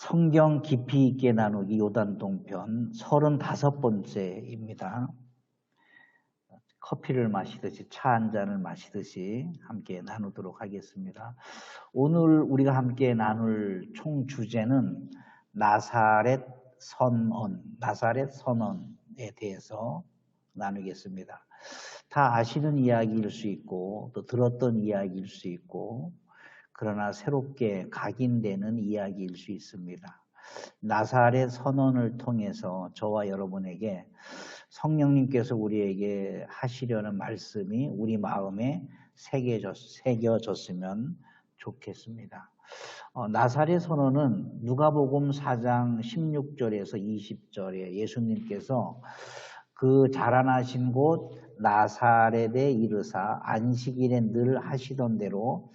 성경 깊이 있게 나누기 요단동편 35번째입니다. 커피를 마시듯이 차 한 잔을 마시듯이 함께 나누도록 하겠습니다. 오늘 우리가 함께 나눌 총 주제는 나사렛 선언에 대해서 나누겠습니다. 다 아시는 이야기일 수 있고 또 들었던 이야기일 수 있고 그러나 새롭게 각인되는 이야기일 수 있습니다. 나사렛 선언을 통해서 저와 여러분에게 성령님께서 우리에게 하시려는 말씀이 우리 마음에 새겨졌으면 좋겠습니다. 나사렛 선언은 누가복음 4장 16절에서 20절에 예수님께서 그 자라나신 곳 나사렛에 이르사 안식일에 늘 하시던 대로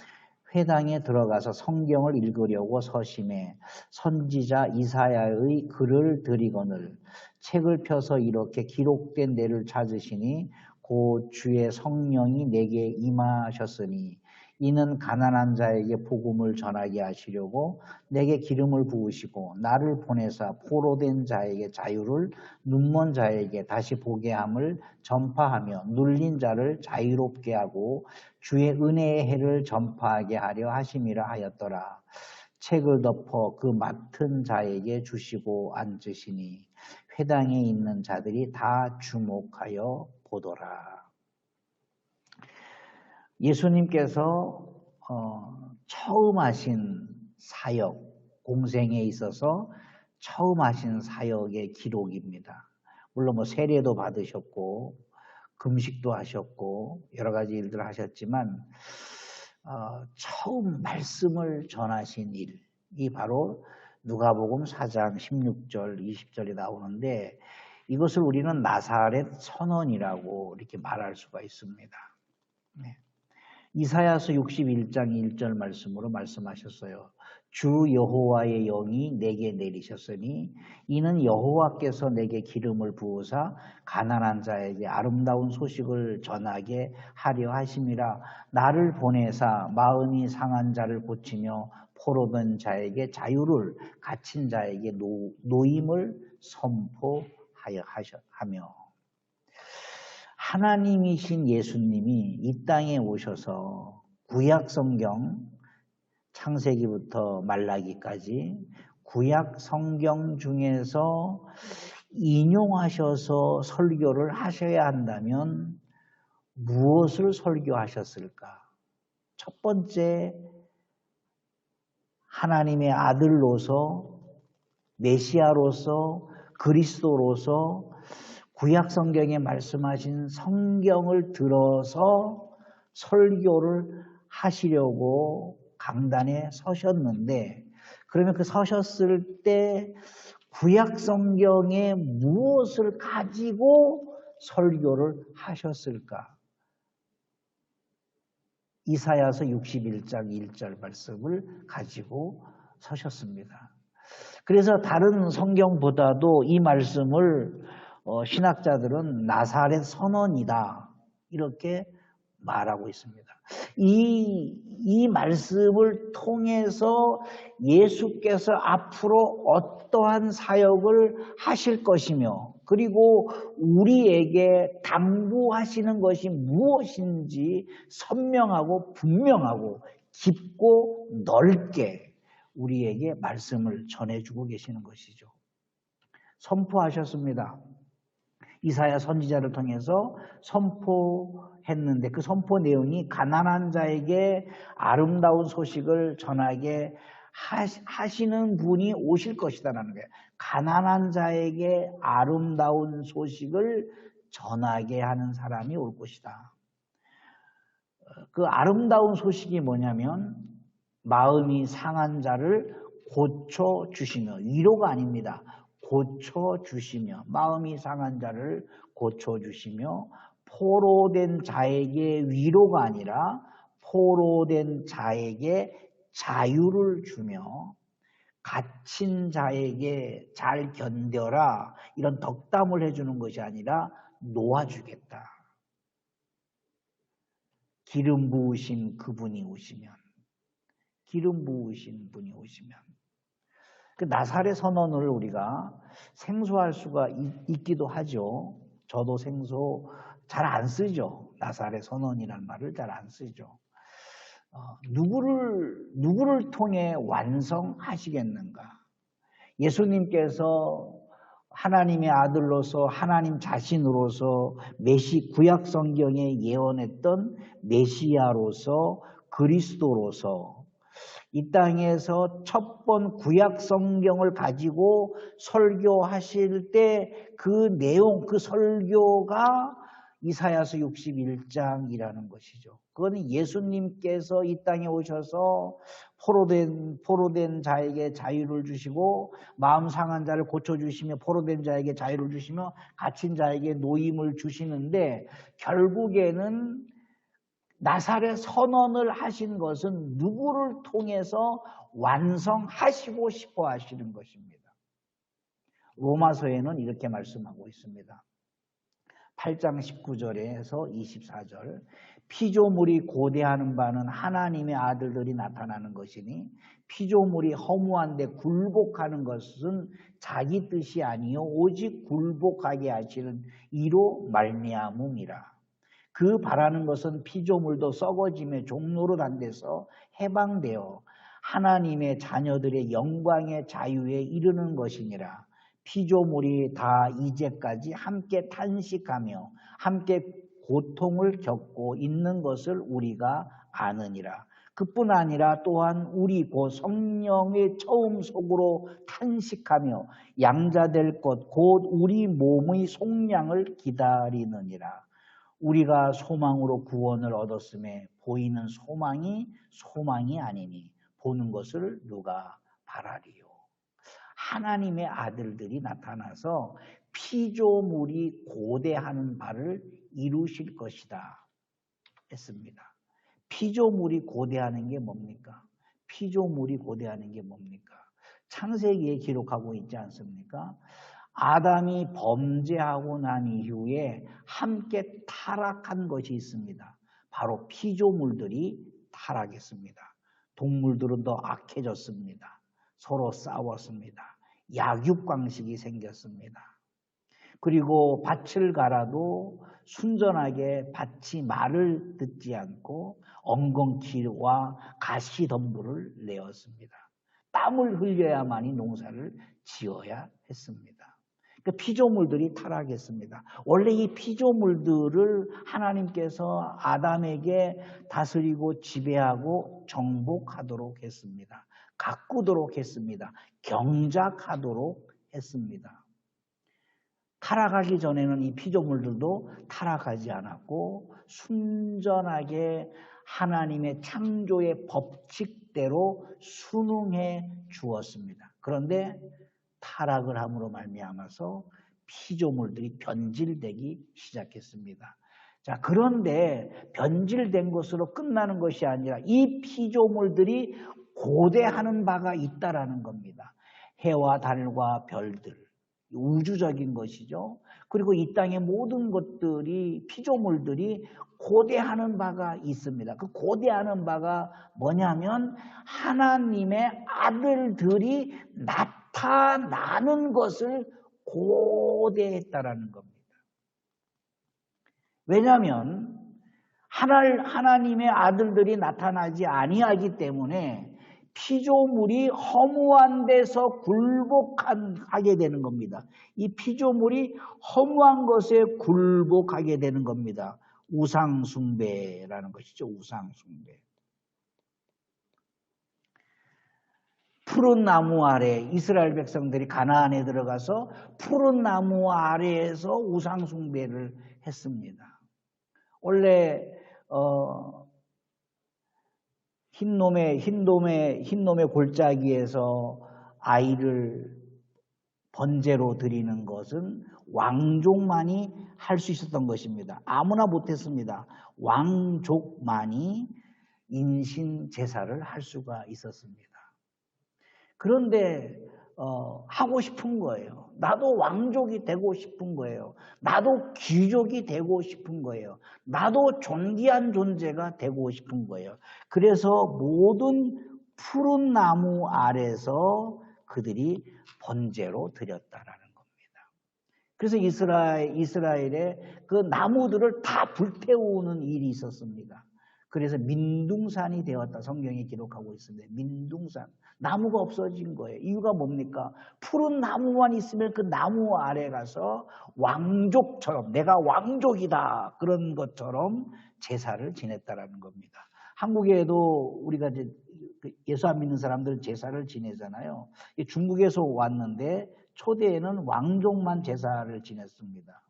회당에 들어가서 성경을 읽으려고 서심해 선지자 이사야의 글을 들이거늘 책을 펴서 이렇게 기록된 데를 찾으시니 곧 주의 성령이 내게 임하셨으니 이는 가난한 자에게 복음을 전하게 하시려고 내게 기름을 부으시고 나를 보내사 포로된 자에게 자유를 눈먼 자에게 다시 보게 함을 전파하며 눌린 자를 자유롭게 하고 주의 은혜의 해를 전파하게 하려 하심이라 하였더라. 책을 덮어 그 맡은 자에게 주시고 앉으시니 회당에 있는 자들이 다 주목하여 보더라. 예수님께서 처음 하신 사역, 공생에 있어서 처음 하신 사역의 기록입니다. 물론 세례도 받으셨고 금식도 하셨고 여러 가지 일들을 하셨지만 처음 말씀을 전하신 일이 바로 누가복음 4장 16절, 20절에 나오는데 이것을 우리는 나사렛 선언이라고 이렇게 말할 수가 있습니다. 네. 이사야서 61장 1절 말씀으로 말씀하셨어요. 주 여호와의 영이 내게 내리셨으니 이는 여호와께서 내게 기름을 부으사 가난한 자에게 아름다운 소식을 전하게 하려 하심이라. 나를 보내사 마음이 상한 자를 고치며 포로된 자에게 자유를 갇힌 자에게 노임을 선포하여 하며 하나님이신 예수님이 이 땅에 오셔서 구약 성경 창세기부터 말라기까지 구약 성경 중에서 인용하셔서 설교를 하셔야 한다면 무엇을 설교하셨을까? 첫 번째, 하나님의 아들로서 메시아로서 그리스도로서 구약 성경에 말씀하신 성경을 들어서 설교를 하시려고 강단에 서셨는데 그러면 그 서셨을 때 구약 성경에 무엇을 가지고 설교를 하셨을까? 이사야서 61장 1절 말씀을 가지고 서셨습니다. 그래서 다른 성경보다도 이 말씀을 신학자들은 나사렛 선언이다 이렇게 말하고 있습니다. 이 말씀을 통해서 예수께서 앞으로 어떠한 사역을 하실 것이며 그리고 우리에게 당부하시는 것이 무엇인지 선명하고 분명하고 깊고 넓게 우리에게 말씀을 전해주고 계시는 것이죠. 선포하셨습니다. 이사야 선지자를 통해서 선포했는데 그 선포 내용이 가난한 자에게 아름다운 소식을 전하게 하시는 분이 오실 것이다라는 거예요. 가난한 자에게 아름다운 소식을 전하게 하는 사람이 올 것이다. 그 아름다운 소식이 뭐냐면 마음이 상한 자를 고쳐주시며 위로가 아닙니다. 고쳐주시며 마음이 상한 자를 고쳐주시며 포로된 자에게 위로가 아니라 포로된 자에게 자유를 주며 갇힌 자에게 잘 견뎌라 이런 덕담을 해주는 것이 아니라 놓아주겠다. 기름 부으신 그분이 오시면 기름 부으신 분이 오시면 그 나사렛 선언을 우리가 생소할 수가 있기도 하죠. 저도 생소 잘 안 쓰죠. 나사렛 선언이라는 말을 잘 안 쓰죠. 누구를 통해 완성하시겠는가? 예수님께서 하나님의 아들로서 하나님 자신으로서 구약 성경에 예언했던 메시아로서 그리스도로서 이 땅에서 첫 번 구약 성경을 가지고 설교하실 때 그 내용, 그 설교가 이사야서 61장이라는 것이죠. 그거는 예수님께서 이 땅에 오셔서 포로된 자에게 자유를 주시고 마음 상한 자를 고쳐주시며 포로된 자에게 자유를 주시며 갇힌 자에게 노임을 주시는데 결국에는 나사렛 선언을 하신 것은 누구를 통해서 완성하시고 싶어 하시는 것입니다. 로마서에는 이렇게 말씀하고 있습니다. 8장 19절에서 24절 피조물이 고대하는 바는 하나님의 아들들이 나타나는 것이니 피조물이 허무한데 굴복하는 것은 자기 뜻이 아니요 오직 굴복하게 하시는 이로 말미암음이라. 그 바라는 것은 피조물도 썩어짐의 종로로 단데서 해방되어 하나님의 자녀들의 영광의 자유에 이르는 것이니라. 피조물이 다 이제까지 함께 탄식하며 함께 고통을 겪고 있는 것을 우리가 아느니라. 그뿐 아니라 또한 우리 곧 성령의 처음 속으로 탄식하며 양자될 것 곧 우리 몸의 속량을 기다리느니라. 우리가 소망으로 구원을 얻었음에 보이는 소망이 아니니 보는 것을 누가 바라리요. 하나님의 아들들이 나타나서 피조물이 고대하는 바를 이루실 것이다 했습니다. 피조물이 고대하는 게 뭡니까? 피조물이 고대하는 게 뭡니까? 창세기에 기록하고 있지 않습니까? 아담이 범죄하고 난 이후에 함께 타락한 것이 있습니다. 바로 피조물들이 타락했습니다. 동물들은 더 악해졌습니다. 서로 싸웠습니다. 약육강식이 생겼습니다. 그리고 밭을 갈아도 순전하게 밭이 말을 듣지 않고 엉겅퀴와 가시덤불을 내었습니다. 땀을 흘려야만이 농사를 지어야 했습니다. 그러니까 피조물들이 타락했습니다. 원래 이 피조물들을 하나님께서 아담에게 다스리고 지배하고 정복하도록 했습니다. 가꾸도록 했습니다. 경작하도록 했습니다. 타락하기 전에는 이 피조물들도 타락하지 않았고 순전하게 하나님의 창조의 법칙대로 순응해 주었습니다. 그런데 타락을 함으로 말미암아서 피조물들이 변질되기 시작했습니다. 자, 그런데 변질된 것으로 끝나는 것이 아니라 이 피조물들이 고대하는 바가 있다라는 겁니다. 해와 달과 별들, 우주적인 것이죠. 그리고 이 땅의 모든 것들이 피조물들이 고대하는 바가 있습니다. 그 고대하는 바가 뭐냐면 하나님의 아들들이 나타나는 것을 고대했다라는 겁니다. 왜냐하면 하나님의 아들들이 나타나지 아니하기 때문에 피조물이 허무한 데서 굴복하게 되는 겁니다. 이 피조물이 허무한 것에 굴복하게 되는 겁니다. 우상숭배라는 것이죠. 우상숭배. 푸른 나무 아래 이스라엘 백성들이 가나안에 들어가서 푸른 나무 아래에서 우상숭배를 했습니다. 원래 흰놈의 골짜기에서 아이를 번제로 드리는 것은 왕족만이 할 수 있었던 것입니다. 아무나 못했습니다. 왕족만이 인신 제사를 할 수가 있었습니다. 그런데 하고 싶은 거예요. 나도 왕족이 되고 싶은 거예요. 나도 귀족이 되고 싶은 거예요. 나도 존귀한 존재가 되고 싶은 거예요. 그래서 모든 푸른 나무 아래서 그들이 번제로 드렸다라는 겁니다. 그래서 이스라엘의 그 나무들을 다 불태우는 일이 있었습니다. 그래서 민둥산이 되었다. 성경에 기록하고 있습니다. 민둥산. 나무가 없어진 거예요. 이유가 뭡니까? 푸른 나무만 있으면 그 나무 아래 가서 왕족처럼 내가 왕족이다. 그런 것처럼 제사를 지냈다라는 겁니다. 한국에도 우리가 이제 예수 안 믿는 사람들은 제사를 지내잖아요. 중국에서 왔는데 초대에는 왕족만 제사를 지냈습니다.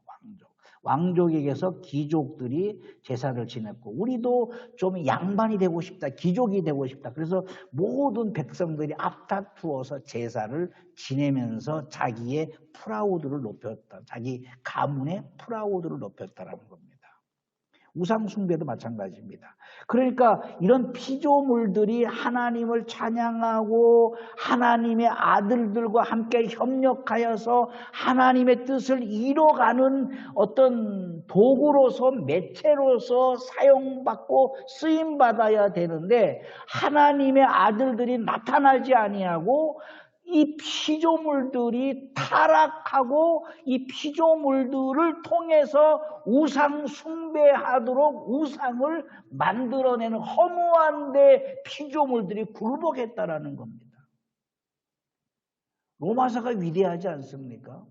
왕족에게서 귀족들이 제사를 지냈고 우리도 좀 양반이 되고 싶다. 귀족이 되고 싶다. 그래서 모든 백성들이 앞다투어서 제사를 지내면서 자기의 프라우드를 높였다. 자기 가문의 프라우드를 높였다라는 겁니다. 우상 숭배도 마찬가지입니다. 그러니까 이런 피조물들이 하나님을 찬양하고 하나님의 아들들과 함께 협력하여서 하나님의 뜻을 이뤄가는 어떤 도구로서 매체로서 사용받고 쓰임받아야 되는데 하나님의 아들들이 나타나지 아니하고 이 피조물들이 타락하고 이 피조물들을 통해서 우상 숭배하도록 우상을 만들어내는 허무한 데 피조물들이 굴복했다라는 겁니다. 로마서가 위대하지 않습니까?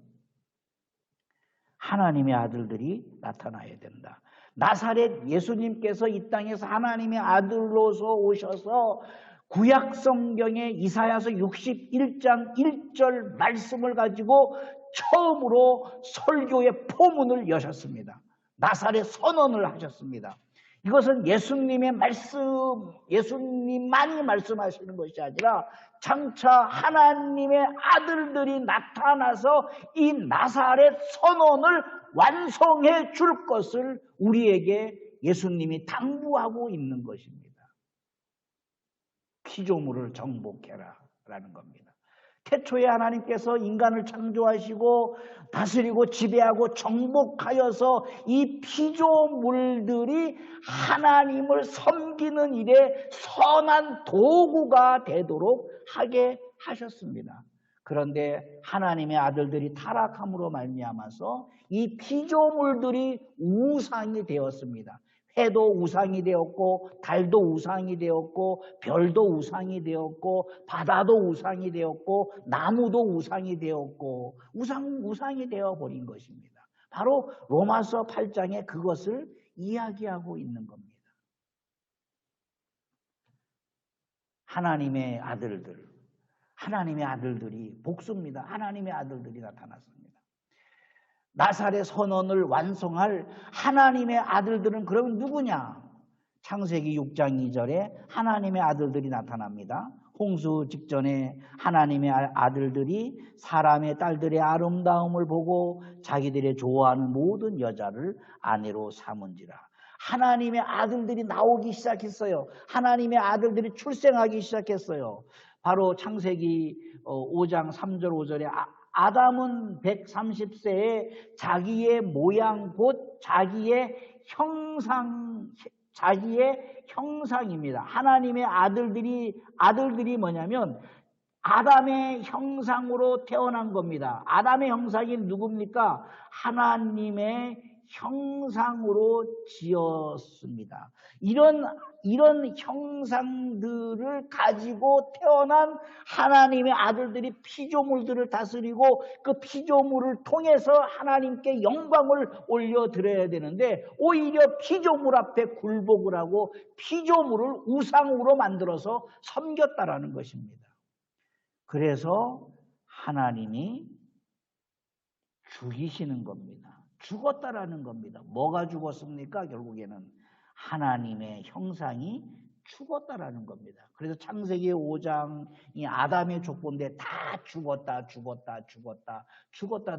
하나님의 아들들이 나타나야 된다. 나사렛 예수님께서 이 땅에서 하나님의 아들로서 오셔서 구약 성경의 이사야서 61장 1절 말씀을 가지고 처음으로 설교의 포문을 여셨습니다. 나사렛 선언을 하셨습니다. 이것은 예수님의 말씀, 예수님만이 말씀하시는 것이 아니라 장차 하나님의 아들들이 나타나서 이 나사렛 선언을 완성해 줄 것을 우리에게 예수님이 당부하고 있는 것입니다. 피조물을 정복해라 라는 겁니다. 태초에 하나님께서 인간을 창조하시고 다스리고 지배하고 정복하여서 이 피조물들이 하나님을 섬기는 일에 선한 도구가 되도록 하게 하셨습니다. 그런데 하나님의 아들들이 타락함으로 말미암아서 이 피조물들이 우상이 되었습니다. 해도 우상이 되었고 달도 우상이 되었고 별도 우상이 되었고 바다도 우상이 되었고 나무도 우상이 되었고 우상이 되어버린 것입니다. 바로 로마서 8장에 그것을 이야기하고 있는 겁니다. 하나님의 아들들이 복수입니다. 하나님의 아들들이 나타났습니다. 나사렛 선언을 완성할 하나님의 아들들은 그러면 누구냐? 창세기 6장 2절에 하나님의 아들들이 나타납니다. 홍수 직전에 하나님의 아들들이 사람의 딸들의 아름다움을 보고 자기들의 좋아하는 모든 여자를 아내로 삼은지라. 하나님의 아들들이 나오기 시작했어요. 하나님의 아들들이 출생하기 시작했어요. 바로 창세기 5장 3절 5절에 아담은 130세에 자기의 모양 곧 자기의 형상입니다. 하나님의 아들들이 뭐냐면 아담의 형상으로 태어난 겁니다. 아담의 형상이 누굽니까? 하나님의 형상으로 지었습니다. 이런 형상들을 가지고 태어난 하나님의 아들들이 피조물들을 다스리고 그 피조물을 통해서 하나님께 영광을 올려드려야 되는데 오히려 피조물 앞에 굴복을 하고 피조물을 우상으로 만들어서 섬겼다라는 것입니다. 그래서 하나님이 죽이시는 겁니다. 죽었다라는 겁니다. 뭐가 죽었습니까? 결국에는 하나님의 형상이 죽었다라는 겁니다. 그래서 창세기 5장이 아담의 족보인데 다 죽었다.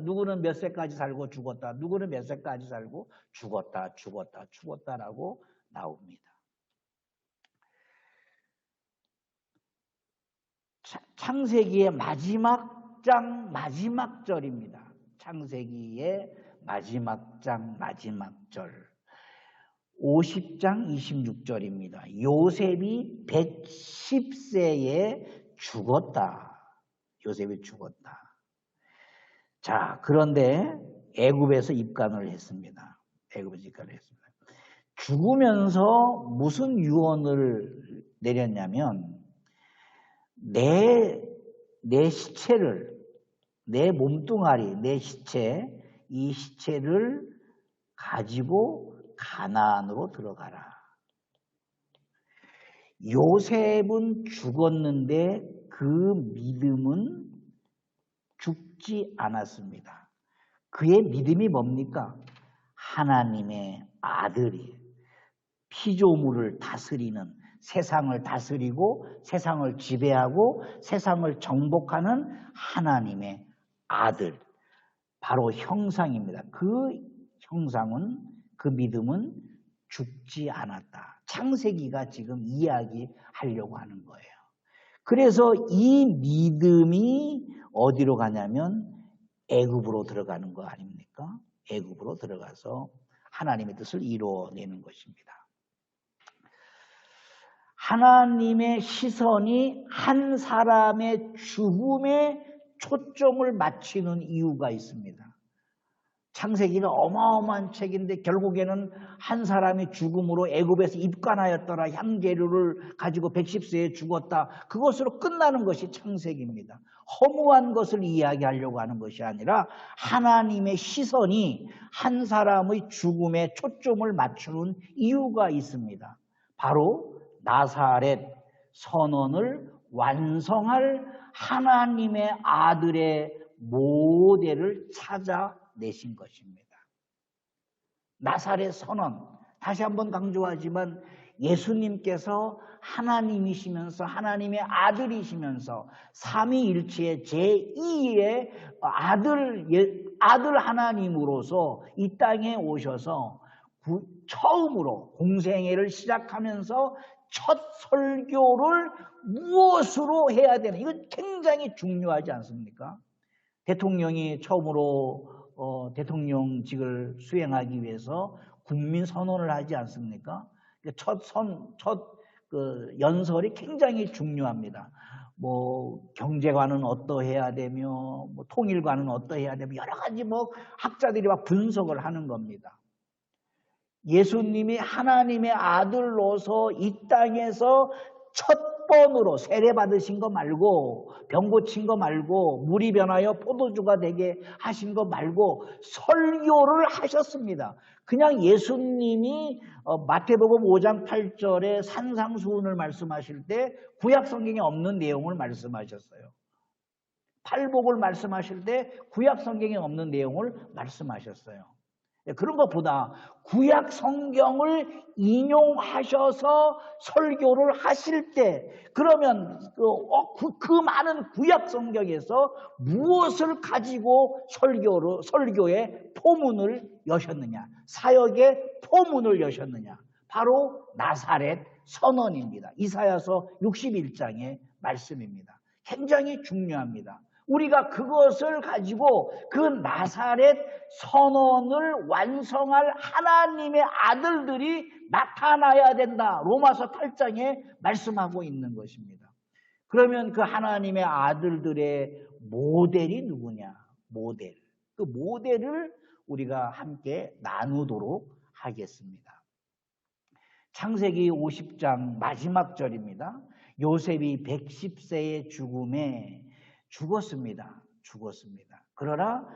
누구는 몇 세까지 살고 죽었다. 누구는 몇 세까지 살고 죽었다라고 나옵니다. 창세기의 마지막 장 마지막 절입니다. 창세기의 마지막 장 마지막 절 50장 26절입니다. 요셉이 110세에 죽었다. 요셉이 죽었다. 자, 그런데 애굽에서 입간을 했습니다. 애굽에서 입간을 했습니다. 죽으면서 무슨 유언을 내렸냐면 내 시체를, 내 몸뚱아리, 내 시체, 이 시체를 가지고 가나안으로 들어가라. 요셉은 죽었는데 그 믿음은 죽지 않았습니다. 그의 믿음이 뭡니까? 하나님의 아들이 피조물을 다스리는, 세상을 다스리고 세상을 지배하고 세상을 정복하는 하나님의 아들, 바로 형상입니다. 그 형상은, 그 믿음은 죽지 않았다. 창세기가 지금 이야기하려고 하는 거예요. 그래서 이 믿음이 어디로 가냐면 애굽으로 들어가는 거 아닙니까? 애굽으로 들어가서 하나님의 뜻을 이루어내는 것입니다. 하나님의 시선이 한 사람의 죽음에 초점을 맞추는 이유가 있습니다. 창세기가 어마어마한 책인데 결국에는 한 사람이 죽음으로 애굽에서 입간하였더라. 향재료를 가지고 110세에 죽었다. 그것으로 끝나는 것이 창세기입니다. 허무한 것을 이야기하려고 하는 것이 아니라 하나님의 시선이 한 사람의 죽음에 초점을 맞추는 이유가 있습니다. 바로 나사렛 선언을 완성할 하나님의 아들의 모델을 찾아내신 것입니다. 나사렛 선언, 다시 한번 강조하지만 예수님께서 하나님이시면서 하나님의 아들이시면서 삼위일체의 제2의 아들 하나님으로서 이 땅에 오셔서 처음으로 공생애를 시작하면서 첫 설교를 무엇으로 해야 되는, 이건 굉장히 중요하지 않습니까? 대통령이 처음으로 대통령직을 수행하기 위해서 국민 선언을 하지 않습니까? 첫 연설이 굉장히 중요합니다. 뭐 경제관은 어떠해야 되며, 뭐 통일관은 어떠해야 되며, 여러 가지 뭐 학자들이 막 분석을 하는 겁니다. 예수님이 하나님의 아들로서 이 땅에서 첫 번으로 세례 받으신 거 말고, 병 고친 거 말고, 물이 변하여 포도주가 되게 하신 거 말고 설교를 하셨습니다. 그냥 예수님이 마태복음 5장 8절에 산상수훈을 말씀하실 때 구약 성경에 없는 내용을 말씀하셨어요. 팔복을 말씀하실 때 구약 성경에 없는 내용을 말씀하셨어요. 그런 것보다 구약 성경을 인용하셔서 설교를 하실 때, 그러면 그 많은 구약 성경에서 무엇을 가지고 설교의 포문을 여셨느냐, 사역의 포문을 여셨느냐, 바로 나사렛 선언입니다. 이사야서 61장의 말씀입니다. 굉장히 중요합니다. 우리가 그것을 가지고 그 나사렛 선언을 완성할 하나님의 아들들이 나타나야 된다. 로마서 8장에 말씀하고 있는 것입니다. 그러면 그 하나님의 아들들의 모델이 누구냐? 모델. 그 모델을 우리가 함께 나누도록 하겠습니다. 창세기 50장 마지막 절입니다. 요셉이 110세의 죽음에 죽었습니다. 그러나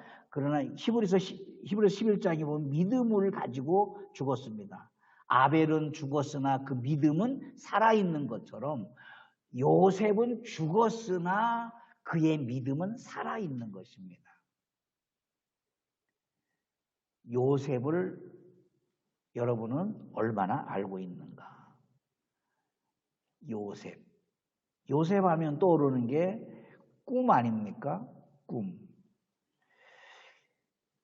히브리서 11장에 보면 믿음을 가지고 죽었습니다. 아벨은 죽었으나 그 믿음은 살아있는 것처럼 요셉은 죽었으나 그의 믿음은 살아있는 것입니다. 요셉을 여러분은 얼마나 알고 있는가? 요셉 하면 떠오르는 게 꿈 아닙니까? 꿈.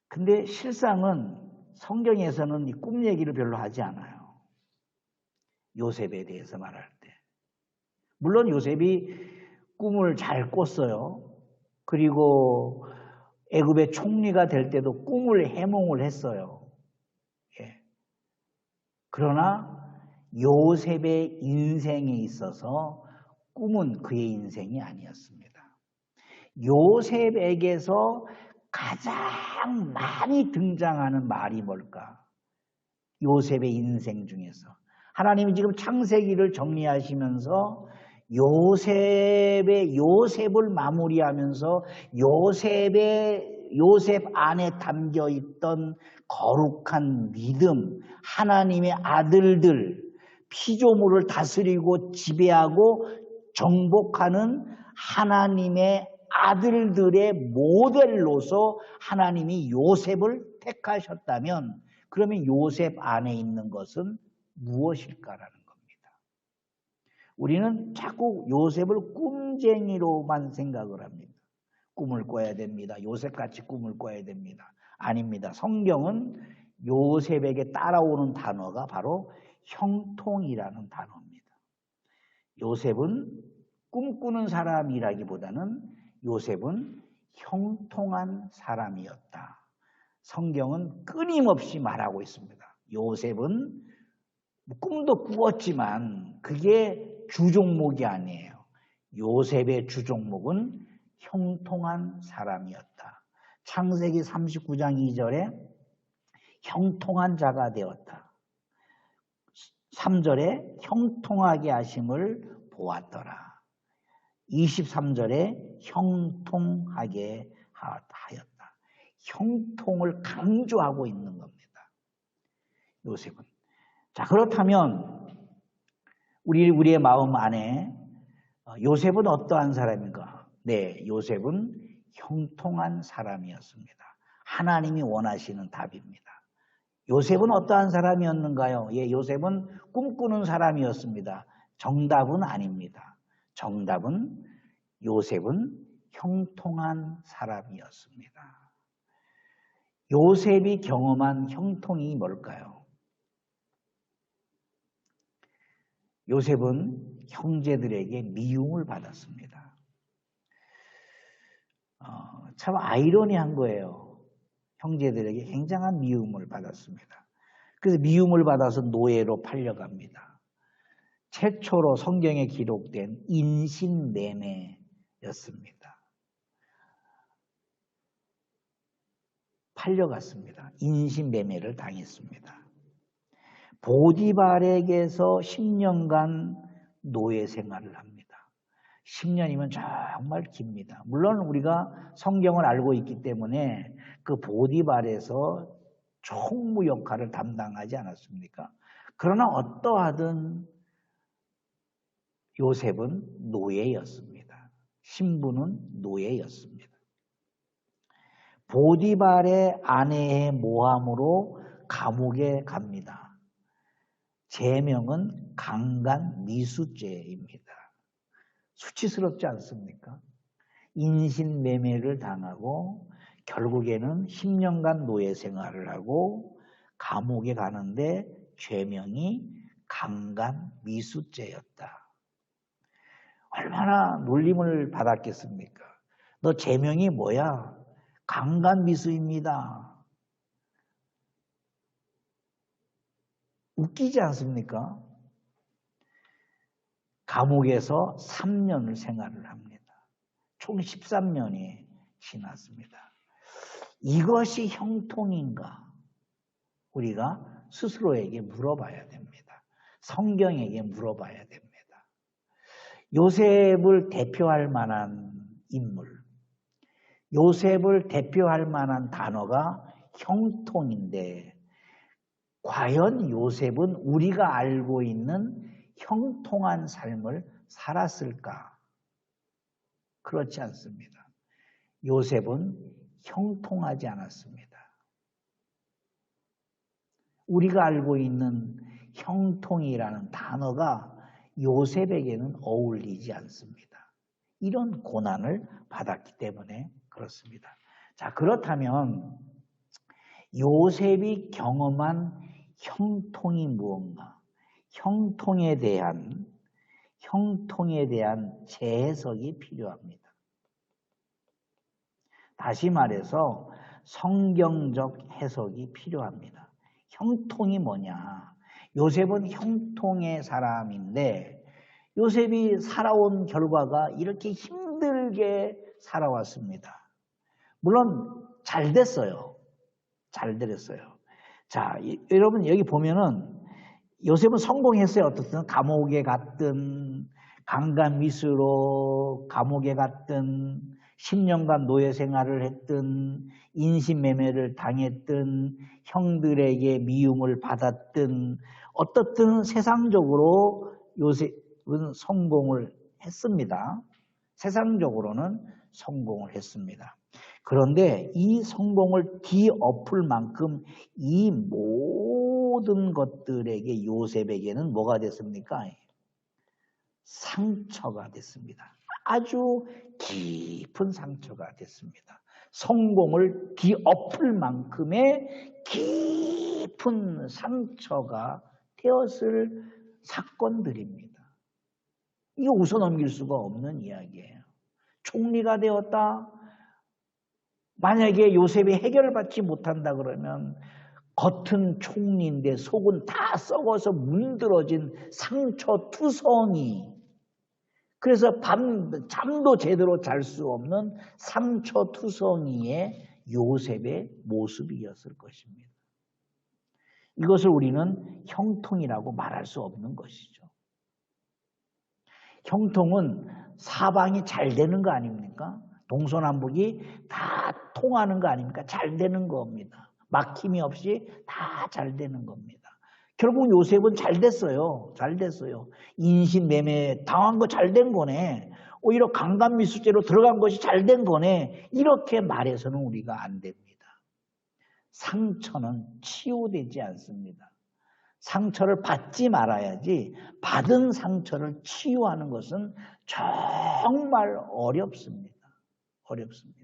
근데 실상은 성경에서는 이 꿈 얘기를 별로 하지 않아요. 요셉에 대해서 말할 때. 물론 요셉이 꿈을 잘 꿨어요. 그리고 애굽의 총리가 될 때도 꿈을 해몽을 했어요. 예. 그러나 요셉의 인생에 있어서 꿈은 그의 인생이 아니었습니다. 요셉에게서 가장 많이 등장하는 말이 뭘까? 요셉의 인생 중에서. 하나님이 지금 창세기를 정리하시면서 요셉을 마무리하면서 요셉 안에 담겨 있던 거룩한 믿음, 하나님의 아들들, 피조물을 다스리고 지배하고 정복하는 하나님의 아들들의 모델로서 하나님이 요셉을 택하셨다면 그러면 요셉 안에 있는 것은 무엇일까라는 겁니다. 우리는 자꾸 요셉을 꿈쟁이로만 생각을 합니다. 꿈을 꿔야 됩니다. 요셉같이 꿈을 꿔야 됩니다. 아닙니다. 성경은 요셉에게 따라오는 단어가 바로 형통이라는 단어입니다. 요셉은 꿈꾸는 사람이라기보다는 요셉은 형통한 사람이었다. 성경은 끊임없이 말하고 있습니다. 요셉은 꿈도 꾸었지만 그게 주종목이 아니에요. 요셉의 주종목은 형통한 사람이었다. 창세기 39장 2절에 형통한 자가 되었다. 3절에 형통하게 하심을 보았더라. 23절에 형통하게 하였다. 형통을 강조하고 있는 겁니다. 요셉은. 자, 그렇다면 우리의 마음 안에 요셉은 어떠한 사람인가? 네, 요셉은 형통한 사람이었습니다. 하나님이 원하시는 답입니다. 요셉은 어떠한 사람이었는가요? 예, 요셉은 꿈꾸는 사람이었습니다. 정답은 아닙니다. 정답은 요셉은 형통한 사람이었습니다. 요셉이 경험한 형통이 뭘까요? 요셉은 형제들에게 미움을 받았습니다. 참 아이러니한 거예요. 형제들에게 굉장한 미움을 받았습니다. 그래서 미움을 받아서 노예로 팔려갑니다. 최초로 성경에 기록된 인신매매였습니다. 팔려갔습니다. 인신매매를 당했습니다. 보디발에게서 10년간 노예 생활을 합니다. 10년이면 정말 깁니다. 물론 우리가 성경을 알고 있기 때문에 그 보디발에서 총무 역할을 담당하지 않았습니까? 그러나 어떠하든 요셉은 노예였습니다. 신부는 노예였습니다. 보디발의 아내의 모함으로 감옥에 갑니다. 제명은 강간미수죄입니다. 수치스럽지 않습니까? 인신매매를 당하고 결국에는 10년간 노예 생활을 하고 감옥에 가는데 죄명이 강간미수죄였다. 얼마나 놀림을 받았겠습니까? 너 죄명이 뭐야? 강간미수입니다. 웃기지 않습니까? 감옥에서 3년을 생활을 합니다. 총 13년이 지났습니다. 이것이 형통인가? 우리가 스스로에게 물어봐야 됩니다. 성경에게 물어봐야 됩니다. 요셉을 대표할 만한 인물, 요셉을 대표할 만한 단어가 형통인데 과연 요셉은 우리가 알고 있는 형통한 삶을 살았을까? 그렇지 않습니다. 요셉은 형통하지 않았습니다. 우리가 알고 있는 형통이라는 단어가 요셉에게는 어울리지 않습니다. 이런 고난을 받았기 때문에 그렇습니다. 자, 그렇다면 요셉이 경험한 형통이 무언가? 형통에 대한 재해석이 필요합니다. 다시 말해서 성경적 해석이 필요합니다. 형통이 뭐냐? 요셉은 형통의 사람인데 요셉이 살아온 결과가 이렇게 힘들게 살아왔습니다. 물론 잘 됐어요. 잘 됐어요. 자, 여러분 여기 보면은 요셉은 성공했어요. 어떻든 감옥에 갔든 강간미수로 감옥에 갔든 10년간 노예 생활을 했든 인신매매를 당했든 형들에게 미움을 받았든 어떻든 세상적으로 요셉은 성공을 했습니다. 세상적으로는 성공을 했습니다. 그런데 이 성공을 뒤엎을 만큼 이 모든 것들에게 요셉에게는 뭐가 됐습니까? 상처가 됐습니다. 아주 깊은 상처가 됐습니다. 성공을 뒤엎을 만큼의 깊은 상처가 되었을 사건들입니다. 이거 웃어넘길 수가 없는 이야기예요. 총리가 되었다. 만약에 요셉이 해결을 받지 못한다 그러면 겉은 총리인데 속은 다 썩어서 문드러진 상처투성이, 그래서 잠도 제대로 잘 수 없는 상처투성이의 요셉의 모습이었을 것입니다. 이것을 우리는 형통이라고 말할 수 없는 것이죠. 형통은 사방이 잘 되는 거 아닙니까? 동서남북이 다 통하는 거 아닙니까? 잘 되는 겁니다. 막힘이 없이 다 잘 되는 겁니다. 결국 요셉은 잘 됐어요. 잘 됐어요. 인신매매 당한 거 잘 된 거네. 오히려 강간미수죄로 들어간 것이 잘 된 거네. 이렇게 말해서는 우리가 안 됩니다. 상처는 치유되지 않습니다. 상처를 받지 말아야지 받은 상처를 치유하는 것은 정말 어렵습니다. 어렵습니다.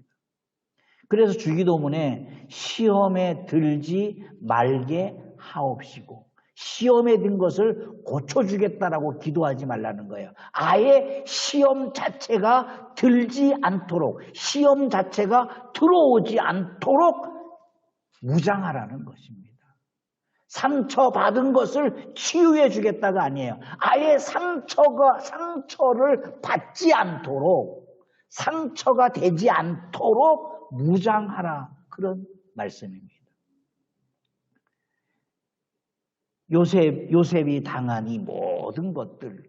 그래서 주기도문에 시험에 들지 말게 하옵시고 시험에 든 것을 고쳐주겠다라고 기도하지 말라는 거예요. 아예 시험 자체가 들지 않도록, 시험 자체가 들어오지 않도록 무장하라는 것입니다. 상처받은 것을 치유해 주겠다가 아니에요. 아예 상처를 받지 않도록, 상처가 되지 않도록 무장하라, 그런 말씀입니다. 요셉이 당한 이 모든 것들,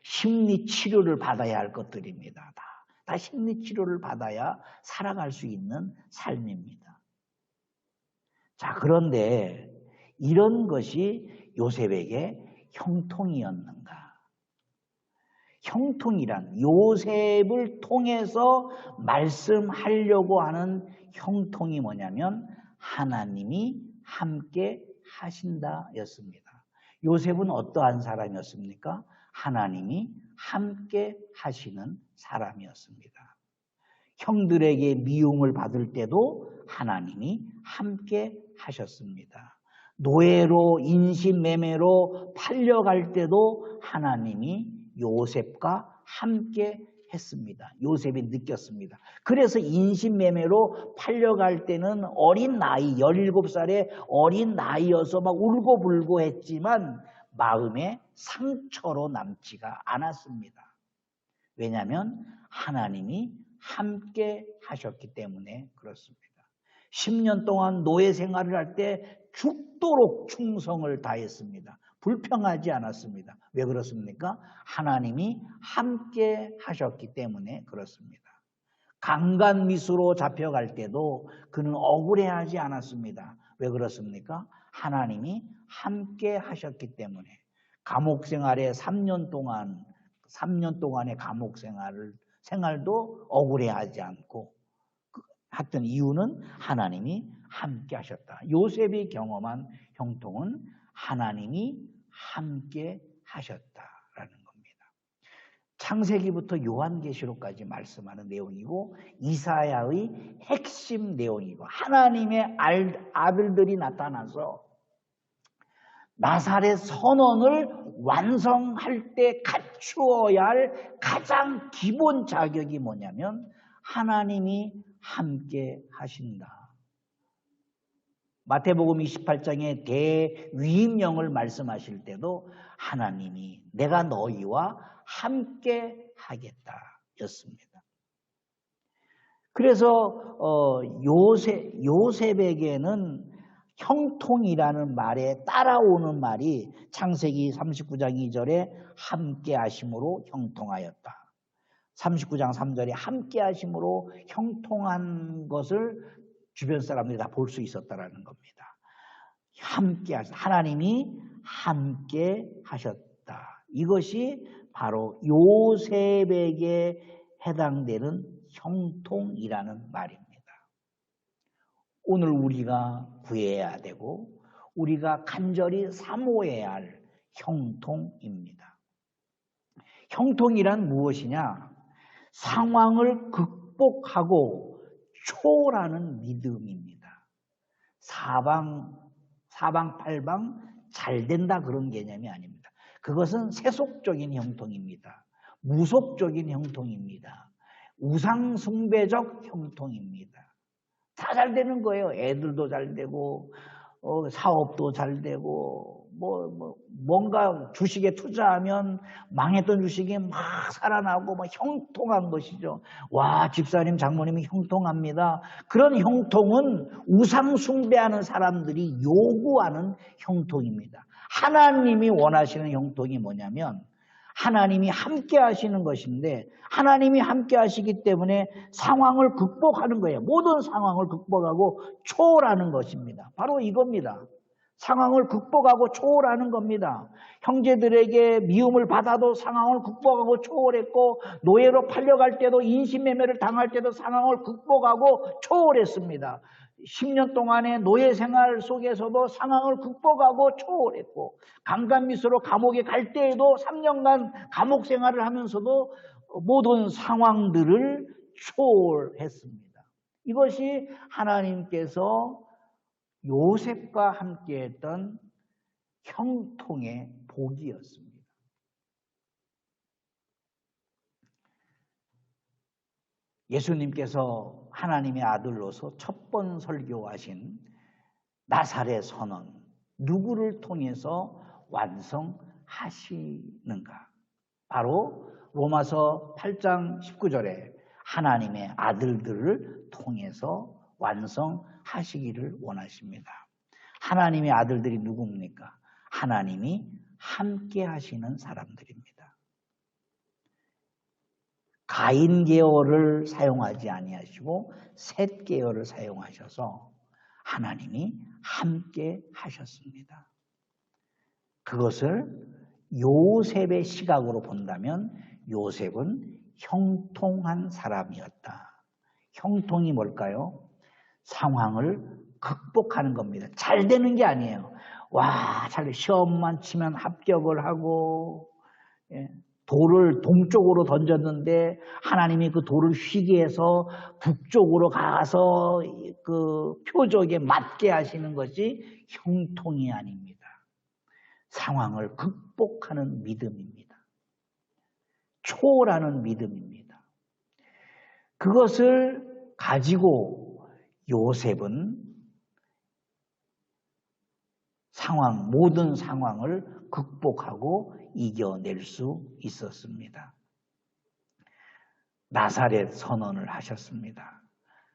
심리치료를 받아야 할 것들입니다. 다 심리치료를 받아야 살아갈 수 있는 삶입니다. 자, 그런데 이런 것이 요셉에게 형통이었는가? 형통이란 요셉을 통해서 말씀하려고 하는 형통이 뭐냐면 하나님이 함께 하신다 였습니다. 요셉은 어떠한 사람이었습니까? 하나님이 함께 하시는 사람이었습니다. 형들에게 미움을 받을 때도 하나님이 함께 하셨습니다. 노예로 인신매매로 팔려갈 때도 하나님이 요셉과 함께 했습니다. 요셉이 느꼈습니다. 그래서 인신매매로 팔려갈 때는 어린 나이, 17살의 어린 나이여서 막 울고불고 했지만 마음에 상처로 남지가 않았습니다. 왜냐하면 하나님이 함께 하셨기 때문에 그렇습니다. 10년 동안 노예 생활을 할 때 죽도록 충성을 다했습니다. 불평하지 않았습니다. 왜 그렇습니까? 하나님이 함께 하셨기 때문에 그렇습니다. 강간미수로 잡혀갈 때도 그는 억울해하지 않았습니다. 왜 그렇습니까? 하나님이 함께 하셨기 때문에. 감옥 생활에 3년 동안의 감옥 생활도 억울해하지 않고 했던 이유는 하나님이 함께 하셨다. 요셉이 경험한 형통은 하나님이 함께 하셨다라는 겁니다. 창세기부터 요한계시록까지 말씀하는 내용이고 이사야의 핵심 내용이고 하나님의 아들들이 나타나서 나사렛 선언을 완성할 때 갖추어야 할 가장 기본 자격이 뭐냐면 하나님이 함께 하신다. 마태복음 28장에 대위임령을 말씀하실 때도 하나님이 내가 너희와 함께 하겠다 였습니다. 그래서 요셉에게는 형통이라는 말에 따라오는 말이 창세기 39장 2절에 함께 하심으로 형통하였다. 39장 3절에 함께 하심으로 형통한 것을 주변 사람들이 다 볼 수 있었다라는 겁니다. 함께 하나님이 함께 하셨다. 이것이 바로 요셉에게 해당되는 형통이라는 말입니다. 오늘 우리가 구해야 되고 우리가 간절히 사모해야 할 형통입니다. 형통이란 무엇이냐? 상황을 극복하고 초월하는 믿음입니다. 사방팔방 잘 된다 그런 개념이 아닙니다. 그것은 세속적인 형통입니다. 무속적인 형통입니다. 우상숭배적 형통입니다. 다 잘 되는 거예요. 애들도 잘 되고 사업도 잘 되고 뭔가 주식에 투자하면 망했던 주식이 막 살아나고 막 형통한 것이죠. 와, 집사님 장모님이 형통합니다. 그런 형통은 우상숭배하는 사람들이 요구하는 형통입니다. 하나님이 원하시는 형통이 뭐냐면 하나님이 함께 하시는 것인데 하나님이 함께 하시기 때문에 상황을 극복하는 거예요. 모든 상황을 극복하고 초월하는 것입니다. 바로 이겁니다. 상황을 극복하고 초월하는 겁니다. 형제들에게 미움을 받아도 상황을 극복하고 초월했고 노예로 팔려갈 때도 인신매매를 당할 때도 상황을 극복하고 초월했습니다. 10년 동안의 노예 생활 속에서도 상황을 극복하고 초월했고 강간미수로 감옥에 갈 때에도 3년간 감옥 생활을 하면서도 모든 상황들을 초월했습니다. 이것이 하나님께서 요셉과 함께했던 형통의 복이었습니다. 예수님께서 하나님의 아들로서 첫 번 설교하신 나사렛 선언, 누구를 통해서 완성하시는가? 바로 로마서 8장 19절에 하나님의 아들들을 통해서 완성하시기를 원하십니다. 하나님의 아들들이 누굽니까? 하나님이 함께 하시는 사람들입니다. 가인 계열을 사용하지 아니하시고 셋 계열을 사용하셔서 하나님이 함께 하셨습니다. 그것을 요셉의 시각으로 본다면 요셉은 형통한 사람이었다. 형통이 뭘까요? 상황을 극복하는 겁니다. 잘 되는 게 아니에요. 와, 잘 시험만 치면 합격을 하고 돌을 동쪽으로 던졌는데 하나님이 그 돌을 휘게 해서 북쪽으로 가서 그 표적에 맞게 하시는 것이 형통이 아닙니다. 상황을 극복하는 믿음입니다. 초월하는 믿음입니다. 그것을 가지고 요셉은 모든 상황을 극복하고 이겨낼 수 있었습니다. 나사렛 선언을 하셨습니다.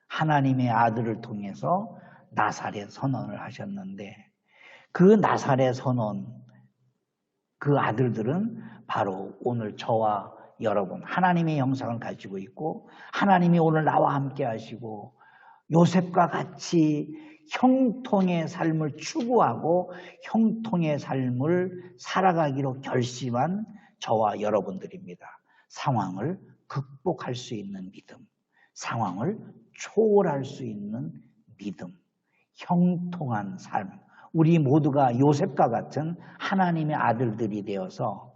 하나님의 아들을 통해서 나사렛 선언을 하셨는데 그 나사렛 선언, 그 아들들은 바로 오늘 저와 여러분, 하나님의 형상을 가지고 있고 하나님이 오늘 나와 함께 하시고 요셉과 같이 형통의 삶을 추구하고 형통의 삶을 살아가기로 결심한 저와 여러분들입니다. 상황을 극복할 수 있는 믿음, 상황을 초월할 수 있는 믿음, 형통한 삶, 우리 모두가 요셉과 같은 하나님의 아들들이 되어서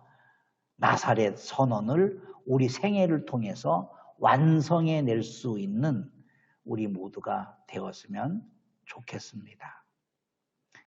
나사렛 선언을 우리 생애를 통해서 완성해낼 수 있는 우리 모두가 되었으면 좋겠습니다.